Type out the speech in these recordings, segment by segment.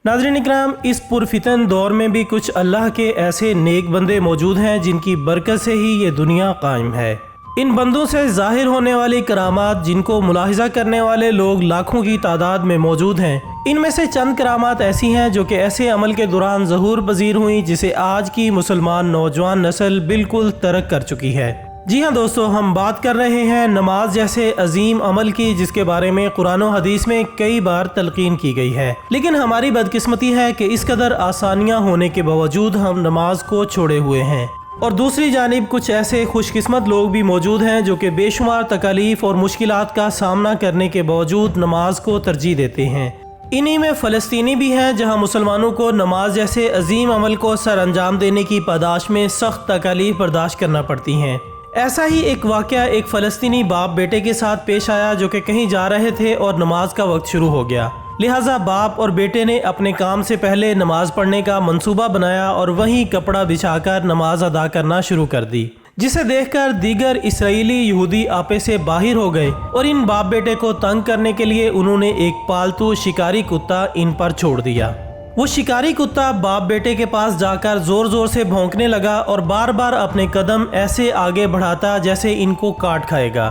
नाज़रीन इकराम, इस पुरफितन दौर में भी कुछ अल्लाह के ऐसे नेक बंदे मौजूद हैं जिनकी बरकत से ही ये दुनिया कायम है। इन बंदों से ज़ाहिर होने वाली करामात जिनको मुलाहिज़ा करने वाले लोग लाखों की तादाद में मौजूद हैं, इनमें से चंद करामात ऐसी हैं जो कि ऐसे अमल के दौरान ज़हूर पज़ीर हुई जिसे आज की मुसलमान नौजवान नस्ल बिल्कुल तर्क कर चुकी है। जी हाँ दोस्तों, हम बात कर रहे हैं नमाज जैसे अजीम अमल की, जिसके बारे में कुरान और हदीस में कई बार तलकीन की गई है। लेकिन हमारी बदकिस्मती है कि इस कदर आसानियाँ होने के बावजूद हम नमाज को छोड़े हुए हैं, और दूसरी जानिब कुछ ऐसे खुशकिस्मत लोग भी मौजूद हैं जो कि बेशुमार तकालीफ और मुश्किलात का सामना करने के बावजूद नमाज को तरजीह देते हैं। इन्हीं में फ़लस्तीनी भी हैं, जहां मुसलमानों को नमाज जैसे अजीम अमल को सर अंजाम देने की पादाश में सख्त तकालीफ बर्दाश्त करना पड़ती हैं। ऐसा ही एक वाक़या एक फ़लस्तीनी बाप बेटे के साथ पेश आया जो कि कहीं जा रहे थे और नमाज का वक्त शुरू हो गया। लिहाजा बाप और बेटे ने अपने काम से पहले नमाज पढ़ने का मंसूबा बनाया और वहीं कपड़ा बिछाकर नमाज अदा करना शुरू कर दी, जिसे देखकर दीगर इसराइली यहूदी आपे से बाहिर हो गए और इन बाप बेटे को तंग करने के लिए उन्होंने एक पालतू शिकारी कुत्ता इन पर छोड़ दिया। वो शिकारी कुत्ता बाप बेटे के पास जाकर जोर जोर से भौंकने लगा और बार बार अपने कदम ऐसे आगे बढ़ाता जैसे इनको काट खाएगा।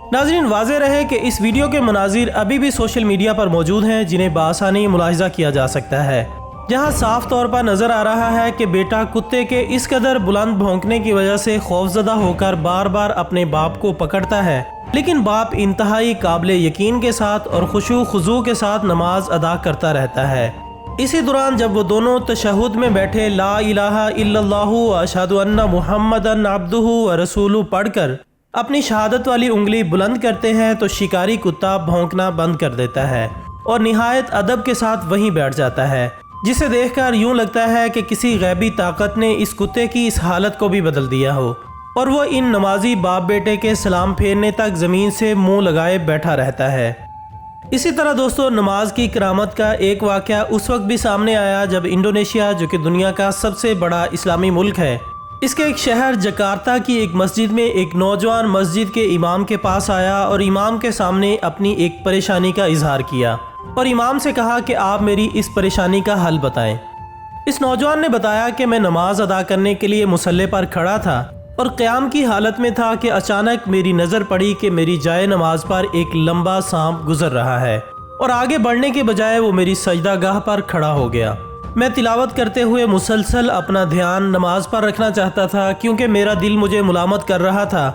नाज़रीन, वाज़ेह रहे कि इस वीडियो के मनाजिर अभी भी सोशल मीडिया पर मौजूद हैं जिन्हें बआसानी मुलाहिज़ा किया जा सकता है, जहां साफ तौर पर नज़र आ रहा है कि बेटा कुत्ते के इस कदर बुलंद भौंकने की वजह से खौफजदा होकर बार बार अपने बाप को पकड़ता है, लेकिन बाप इंतहाई काबिल यकीन के साथ और खुशू खुजू के साथ नमाज अदा करता रहता है। इसी दौरान जब वो दोनों तशहुद में बैठे ला इलाहा इल्लल्लाहु व अशहदु अन्ना मुहम्मदन अब्दुहु व रसूलुहु पढ़कर अपनी शहादत वाली उंगली बुलंद करते हैं तो शिकारी कुत्ता भौंकना बंद कर देता है और निहायत अदब के साथ वहीं बैठ जाता है, जिसे देखकर यूं लगता है कि किसी गैबी ताकत ने इस कुत्ते की इस हालत को भी बदल दिया हो और वो इन नमाजी बाप बेटे के सलाम फेरने तक ज़मीन से मुंह लगाए बैठा रहता है। इसी तरह दोस्तों, नमाज की करामत का एक वाक़या उस वक्त भी सामने आया जब इंडोनेशिया, जो कि दुनिया का सबसे बड़ा इस्लामी मुल्क है, इसके एक शहर जकार्ता की एक मस्जिद में एक नौजवान मस्जिद के इमाम के पास आया और इमाम के सामने अपनी एक परेशानी का इजहार किया और इमाम से कहा कि आप मेरी इस परेशानी का हल बताएं। इस नौजवान ने बताया कि मैं नमाज अदा करने के लिए मुसल्ले पर खड़ा था और क़याम की हालत में था कि अचानक मेरी नज़र पड़ी कि मेरी जाए नमाज पर एक लंबा सांप गुजर रहा है और आगे बढ़ने के बजाय वो मेरी सजदागाह पर खड़ा हो गया। मैं तिलावत करते हुए मुसलसल अपना ध्यान नमाज पर रखना चाहता था, क्योंकि मेरा दिल मुझे मुलामत कर रहा था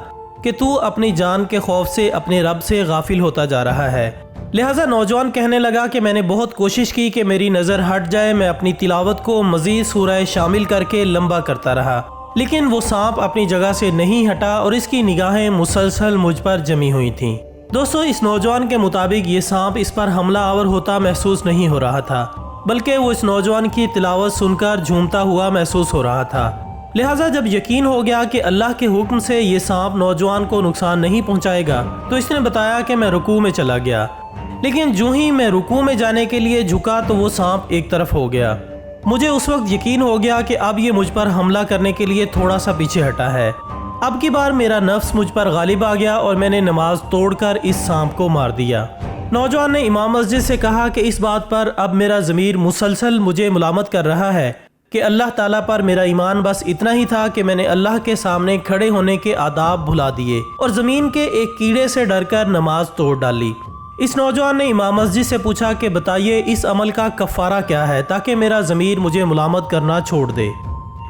कि तू अपनी जान के खौफ से अपने रब से गाफिल होता जा रहा है। लिहाजा नौजवान कहने लगा कि मैंने बहुत कोशिश की कि मेरी नज़र हट जाए, मैं अपनी तिलावत को मज़ीद सूरह शामिल करके लंबा करता रहा, लेकिन वो सांप अपनी जगह से नहीं हटा और इसकी निगाहें मुसलसल मुझ पर जमी हुई थीं। दोस्तों, इस नौजवान के मुताबिक ये सांप इस पर हमला आवर होता महसूस नहीं हो रहा था, बल्कि वो इस नौजवान की तिलावत सुनकर झूमता हुआ महसूस हो रहा था। लिहाजा जब यकीन हो गया कि अल्लाह के हुक्म से ये सांप नौजवान को नुकसान नहीं पहुंचाएगा, तो इसने बताया कि मैं रुकू में चला गया, लेकिन जो ही मैं रुकू में जाने के लिए झुका तो वो सांप एक तरफ हो गया। मुझे उस वक्त यकीन हो गया कि अब ये मुझ पर हमला करने के लिए थोड़ा सा पीछे हटा है। अब की बार मेरा नफ्स मुझ पर गालिब आ गया और मैंने नमाज तोड़कर इस सांप को मार दिया। नौजवान ने इमाम मस्जिद से कहा कि इस बात पर अब मेरा ज़मीर मुसलसल मुझे मुलामत कर रहा है कि अल्लाह ताला पर मेरा ईमान बस इतना ही था कि मैंने अल्लाह के सामने खड़े होने के आदाब भुला दिए और ज़मीन के एक कीड़े से डरकर नमाज तोड़ डाली। इस नौजवान ने इमाम मस्जिद से पूछा कि बताइए इस अमल का कफ़ारा क्या है, ताकि मेरा ज़मीर मुझे मुलामत करना छोड़ दे।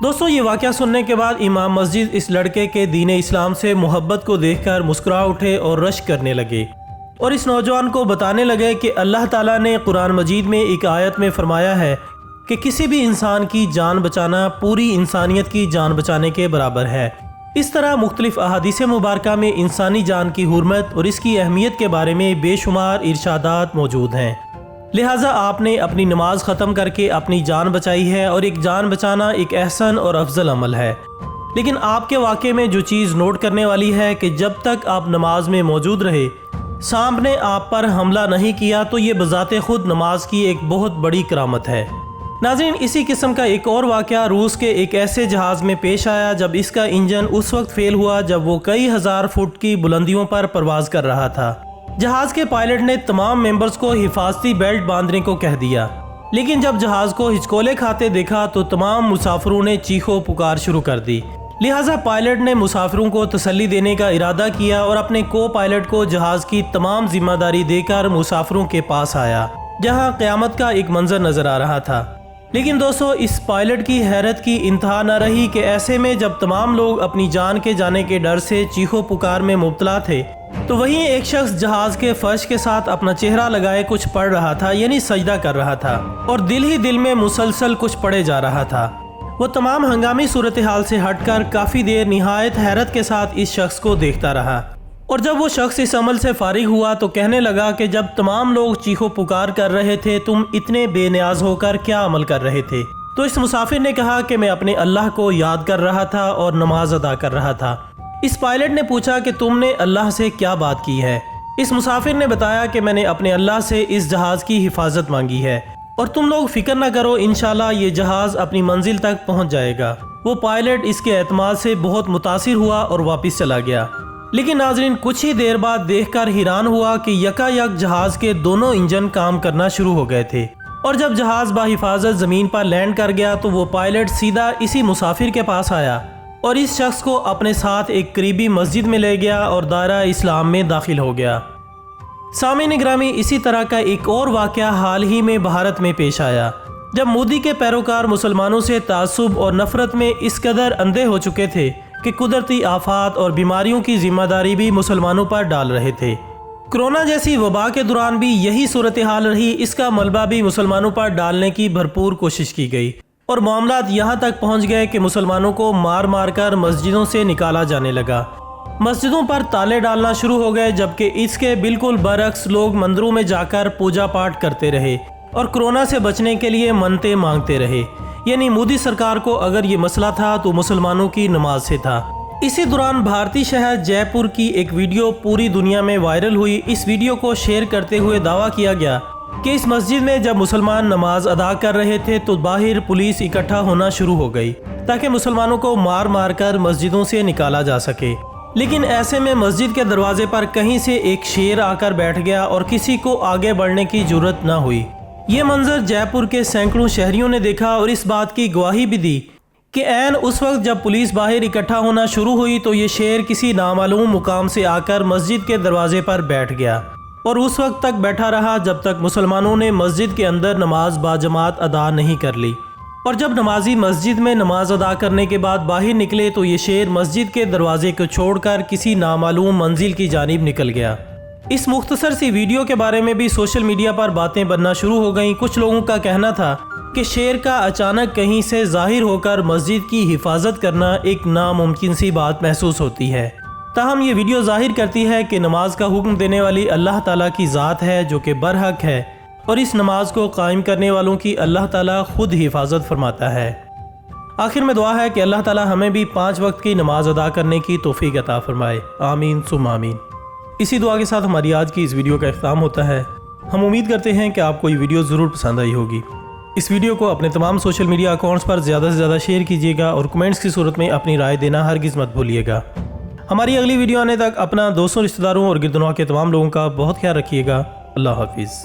दोस्तों, ये वाक़या सुनने के बाद इमाम मस्जिद इस लड़के के दीन इस्लाम से मोहब्बत को देखकर मुस्कुरा उठे और रश करने लगे और इस नौजवान को बताने लगे कि अल्लाह ताला ने कुरान मजीद में एक आयत में फरमाया है कि किसी भी इंसान की जान बचाना पूरी इंसानियत की जान बचाने के बराबर है। इस तरह मुख्तलिफ अहादीस मुबारका में इंसानी जान की हुर्मत और इसकी अहमियत के बारे में बेशुमार इरशादात मौजूद हैं। लिहाजा आपने अपनी नमाज ख़त्म करके अपनी जान बचाई है और एक जान बचाना एक एहसन और अफजल अमल है। लेकिन आपके वाक़े में जो चीज़ नोट करने वाली है कि जब तक आप नमाज में मौजूद रहे, सांप ने आप पर हमला नहीं किया, तो ये बज़ाते खुद नमाज की एक बहुत बड़ी करामत है। नाज़रीन, इसी किस्म का एक और वाक़या रूस के एक ऐसे जहाज़ में पेश आया जब इसका इंजन उस वक्त फेल हुआ जब वो कई हज़ार फुट की बुलंदियों पर परवाज़ कर रहा था। जहाज़ के पायलट ने तमाम मेंबर्स को हिफाजती बेल्ट बांधने को कह दिया। لیکن جب جہاز کو ہچکولے کھاتے دیکھا تو تمام مسافروں نے چیخو پکار شروع کر دی۔ لہٰذا پائلٹ نے مسافروں کو تسلی دینے کا ارادہ کیا اور اپنے کو پائلٹ کو جہاز کی تمام ذمہ داری دے کر مسافروں کے پاس آیا، جہاں قیامت کا ایک منظر نظر آ رہا تھا۔ لیکن دوستو، اس پائلٹ کی حیرت کی انتہا نہ رہی کہ ایسے میں جب تمام لوگ اپنی جان کے جانے کے ڈر سے چیخو پکار میں مبتلا تھے تو وہیں ایک شخص جہاز کے فرش کے ساتھ اپنا چہرہ لگائے کچھ پڑھ رہا تھا، یعنی سجدہ کر رہا تھا، اور دل ہی دل میں مسلسل کچھ پڑھے جا رہا تھا۔ وہ تمام ہنگامی صورتحال سے ہٹ کر کافی دیر نہایت حیرت کے ساتھ اس شخص کو دیکھتا رہا، اور جب وہ شخص اس عمل سے فارغ ہوا تو کہنے لگا کہ جب تمام لوگ چیخو پکار کر رہے تھے تم اتنے بے نیاز ہو کر کیا عمل کر رہے تھے؟ تو اس مسافر نے کہا کہ میں اپنے اللہ کو یاد کر رہا تھا اور نماز ادا کر رہا تھا۔ اس پائلٹ نے پوچھا کہ تم نے اللہ سے کیا بات کی ہے؟ اس مسافر نے بتایا کہ میں نے اپنے اللہ سے اس جہاز کی حفاظت مانگی ہے، اور تم لوگ فکر نہ کرو، انشاءاللہ یہ جہاز اپنی منزل تک پہنچ جائے گا۔ وہ پائلٹ اس کے اعتماد سے بہت متاثر ہوا اور واپس چلا گیا۔ لیکن ناظرین، کچھ ہی دیر بعد دیکھ کر حیران ہوا کہ یکا یک جہاز کے دونوں انجن کام کرنا شروع ہو گئے تھے، اور جب جہاز بحفاظت زمین پر لینڈ کر گیا تو وہ پائلٹ سیدھا اسی مسافر کے پاس آیا اور اس شخص کو اپنے ساتھ ایک قریبی مسجد میں لے گیا اور دائرہ اسلام میں داخل ہو گیا۔ سامعین گرامی، اسی طرح کا ایک اور واقعہ حال ہی میں بھارت میں پیش آیا، جب مودی کے پیروکار مسلمانوں سے تعصب اور نفرت میں اس قدر اندھے ہو چکے تھے کہ قدرتی آفات اور بیماریوں کی ذمہ داری بھی مسلمانوں پر ڈال رہے تھے۔ کرونا جیسی وبا کے دوران بھی یہی صورتحال رہی، اس کا ملبہ بھی مسلمانوں پر ڈالنے کی بھرپور کوشش کی گئی، اور معاملات یہاں تک پہنچ گئے کہ مسلمانوں کو مار مار کر مسجدوں سے نکالا جانے لگا۔ مسجدوں پر تالے ڈالنا شروع ہو گئے، جبکہ اس کے بالکل برعکس لوگ مندروں میں جا کر پوجا پاٹ کرتے رہے اور کرونا سے بچنے کے لیے منتیں مانگتے رہے۔ یعنی مودی سرکار کو اگر یہ مسئلہ تھا تو مسلمانوں کی نماز سے تھا۔ اسی دوران بھارتی شہر جے پور کی ایک ویڈیو پوری دنیا میں وائرل ہوئی۔ اس ویڈیو کو شیئر کرتے ہوئے دعویٰ کیا گیا کہ اس مسجد میں جب مسلمان نماز ادا کر رہے تھے تو باہر پولیس اکٹھا ہونا شروع ہو گئی تاکہ مسلمانوں کو مار مار کر مسجدوں سے نکالا جا سکے۔ لیکن ایسے میں مسجد کے دروازے پر کہیں سے ایک شیر آ کر بیٹھ گیا اور کسی کو آگے بڑھنے کی جرت نہ ہوئی۔ یہ منظر جے پور کے سینکڑوں شہریوں نے دیکھا اور اس بات کی گواہی بھی دی کہ عین اس وقت جب پولیس باہر اکٹھا ہونا شروع ہوئی تو یہ شیر کسی نامعلوم مقام سے آ کر مسجد کے دروازے پر بیٹھ گیا، اور اس وقت تک بیٹھا رہا جب تک مسلمانوں نے مسجد کے اندر نماز باجماعت ادا نہیں کر لی۔ اور جب نمازی مسجد میں نماز ادا کرنے کے بعد باہر نکلے تو یہ شیر مسجد کے دروازے کو چھوڑ کر کسی نامعلوم منزل کی جانب نکل گیا۔ اس مختصر سی ویڈیو کے بارے میں بھی سوشل میڈیا پر باتیں بننا شروع ہو گئیں۔ کچھ لوگوں کا کہنا تھا کہ شیر کا اچانک کہیں سے ظاہر ہو کر مسجد کی حفاظت کرنا ایک ناممکن سی بات محسوس ہوتی ہے، تاہم یہ ویڈیو ظاہر کرتی ہے کہ نماز کا حکم دینے والی اللہ تعالیٰ کی ذات ہے جو کہ برحق ہے، اور اس نماز کو قائم کرنے والوں کی اللہ تعالیٰ خود حفاظت فرماتا ہے۔ آخر میں دعا ہے کہ اللہ تعالیٰ ہمیں بھی 5 وقت کی نماز ادا کرنے کی توفیق عطا فرمائے، آمین ثم آمین۔ اسی دعا کے ساتھ ہماری آج کی اس ویڈیو کا اختتام ہوتا ہے۔ ہم امید کرتے ہیں کہ آپ کو یہ ویڈیو ضرور پسند آئی ہوگی۔ اس ویڈیو کو اپنے تمام سوشل میڈیا اکاؤنٹس پر زیادہ سے زیادہ شیئر کیجیے گا، اور کمنٹس کی صورت میں اپنی رائے دینا ہرگز مت بھولیے گا۔ ہماری اگلی ویڈیو آنے تک اپنا دوستوں، رشتہ داروں اور گرد و نواح کے تمام لوگوں کا بہت خیال رکھیے گا۔ اللہ حافظ۔